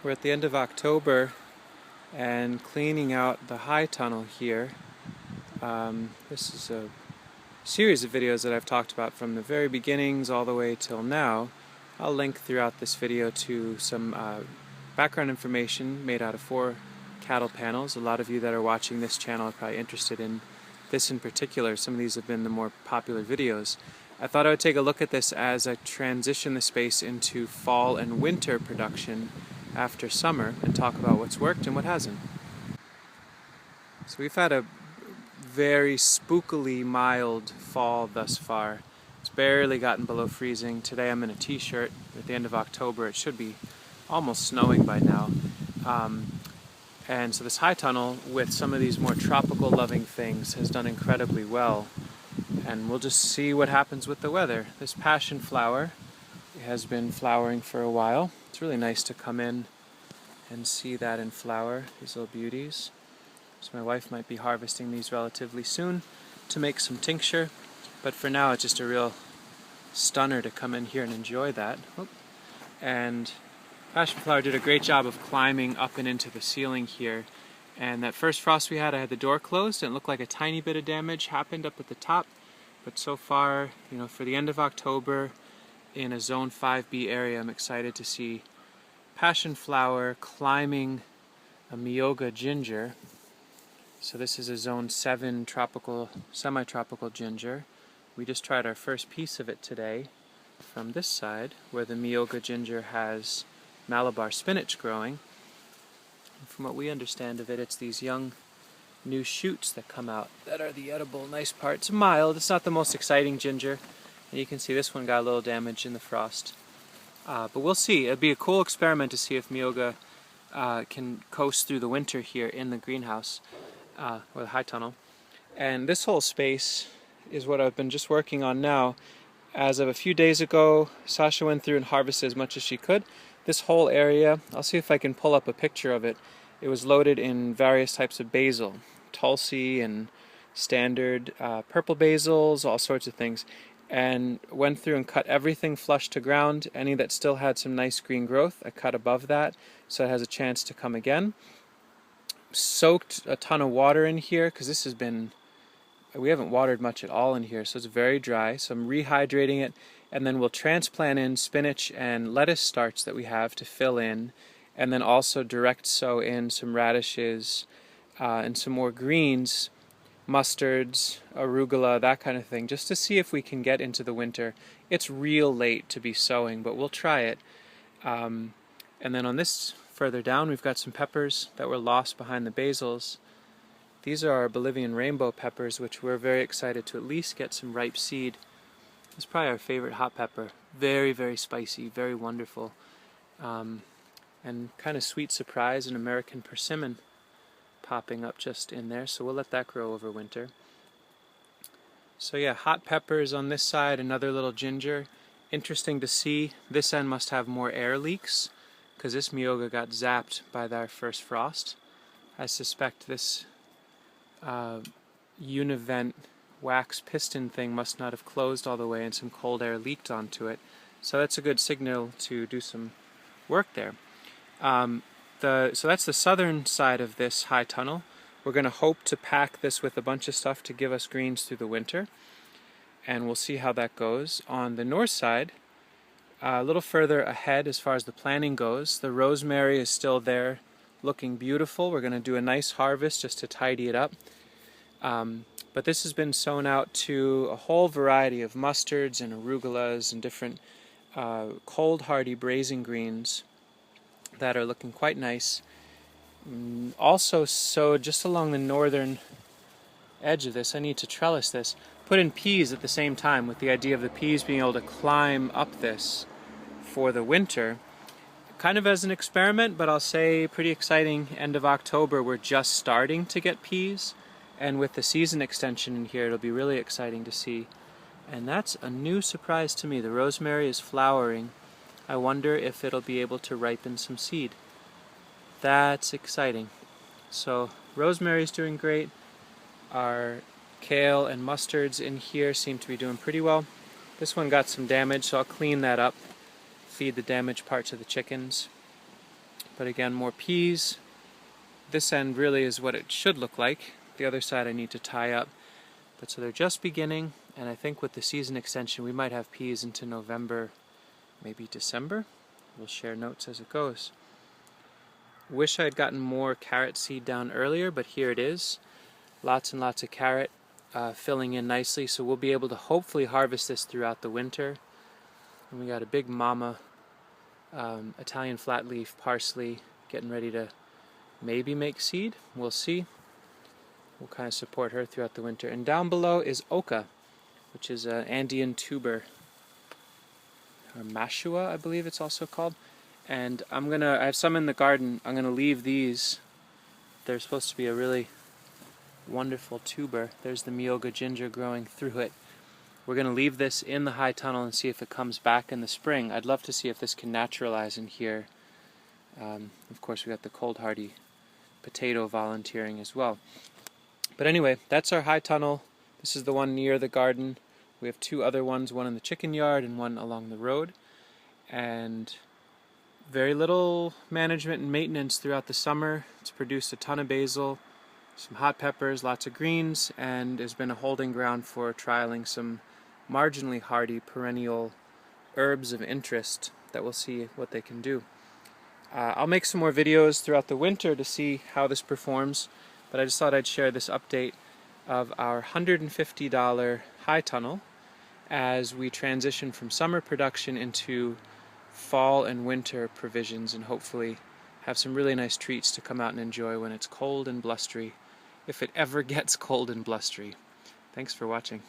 We're at the end of October and cleaning out the high tunnel here. This is a series of videos that I've talked about from the very beginnings all the way till now. I'll link throughout this video to some background information made out of 4 cattle panels. A lot of you that are watching this channel are probably interested in this in particular. Some of these have been the more popular videos. I thought I would take a look at this as I transition the space into fall and winter production after summer and talk about what's worked and what hasn't. So we've had a very spookily mild fall thus far. It's barely gotten below freezing. Today I'm in a t-shirt. At the end of October it should be almost snowing by now. And so this high tunnel with some of these more tropical loving things has done incredibly well. And we'll just see what happens with the weather. This passion flower has been flowering for a while. It's really nice to come in and see that in flower, these little beauties. So my wife might be harvesting these relatively soon to make some tincture, but for now it's just a real stunner to come in here and enjoy that. And passion flower did a great job of climbing up and into the ceiling here. And that first frost we had, I had the door closed and it looked like a tiny bit of damage happened up at the top. But so far, for the end of October in a Zone 5B area, I'm excited to see passion flower climbing a Myoga ginger. So this is a Zone 7 tropical, semi-tropical ginger. We just tried our first piece of it today from this side, where the Myoga ginger has Malabar spinach growing. And from what we understand of it, it's these young new shoots that come out that are the edible nice part. It's mild, it's not the most exciting ginger. And you can see this one got a little damage in the frost. But we'll see. It'd be a cool experiment to see if Myoga can coast through the winter here in the greenhouse, or the high tunnel. And this whole space is what I've been just working on now. As of a few days ago, Sasha went through and harvested as much as she could. This whole area, I'll see if I can pull up a picture of it. It was loaded in various types of basil, Tulsi and standard purple basils, all sorts of things, and went through and cut everything flush to ground. Any that still had some nice green growth, I cut above that so it has a chance to come again. Soaked a ton of water in here because this has been, we haven't watered much at all in here, so it's very dry. So I'm rehydrating it, and then we'll transplant in spinach and lettuce starts that we have to fill in, and then also direct sow in some radishes and some more greens, mustards, arugula, that kind of thing, just to see if we can get into the winter. It's real late to be sowing, but we'll try it. And then on this further down, we've got some peppers that were lost behind the basils. These are our Bolivian rainbow peppers, which we're very excited to at least get some ripe seed. It's probably our favorite hot pepper. Very, very spicy, very wonderful. And kind of sweet surprise, an American persimmon popping up just in there, so we'll let that grow over winter. So yeah, hot peppers on this side, another little ginger. Interesting to see, this end must have more air leaks, because this Myoga got zapped by our first frost. I suspect this univent wax piston thing must not have closed all the way and some cold air leaked onto it. So that's a good signal to do some work there. So that's the southern side of this high tunnel. We're going to hope to pack this with a bunch of stuff to give us greens through the winter, and we'll see how that goes. On the north side, a little further ahead as far as the planting goes, the rosemary is still there looking beautiful. We're going to do a nice harvest just to tidy it up. But this has been sown out to a whole variety of mustards and arugulas and different cold hardy braising greens that are looking quite nice. Also sowed just along the northern edge of this, I need to trellis this, put in peas at the same time, with the idea of the peas being able to climb up this for the winter. Kind of as an experiment, but I'll say pretty exciting. End of October, we're just starting to get peas, and with the season extension in here, it'll be really exciting to see. And that's a new surprise to me. The rosemary is flowering. I wonder if it'll be able to ripen some seed. That's exciting. So rosemary's doing great. Our kale and mustards in here seem to be doing pretty well. This one got some damage, so I'll clean that up, feed the damaged parts of the chickens. But again, more peas. This end really is what it should look like. The other side I need to tie up. But so they're just beginning, and I think with the season extension we might have peas into November, maybe December. We'll share notes as it goes. Wish I had gotten more carrot seed down earlier, but here it is. Lots and lots of carrot filling in nicely, so we'll be able to hopefully harvest this throughout the winter. And we got a big mama Italian flatleaf parsley getting ready to maybe make seed. We'll see. We'll kind of support her throughout the winter. And down below is oca, which is an Andean tuber, or mashua, I believe it's also called. And I have some in the garden. I'm gonna leave these. They're supposed to be a really wonderful tuber. There's the Myoga ginger growing through it. We're gonna leave this in the high tunnel and see if it comes back in the spring. I'd love to see if this can naturalize in here. Of course, we got the cold hardy potato volunteering as well. But anyway, that's our high tunnel. This is the one near the garden. We have two other ones, one in the chicken yard and one along the road. And very little management and maintenance throughout the summer. It's produced a ton of basil, some hot peppers, lots of greens, and has been a holding ground for trialing some marginally hardy perennial herbs of interest that we'll see what they can do. I'll make some more videos throughout the winter to see how this performs, but I just thought I'd share this update of our $150 high tunnel as we transition from summer production into fall and winter provisions, and hopefully have some really nice treats to come out and enjoy when it's cold and blustery, if it ever gets cold and blustery. Thanks for watching.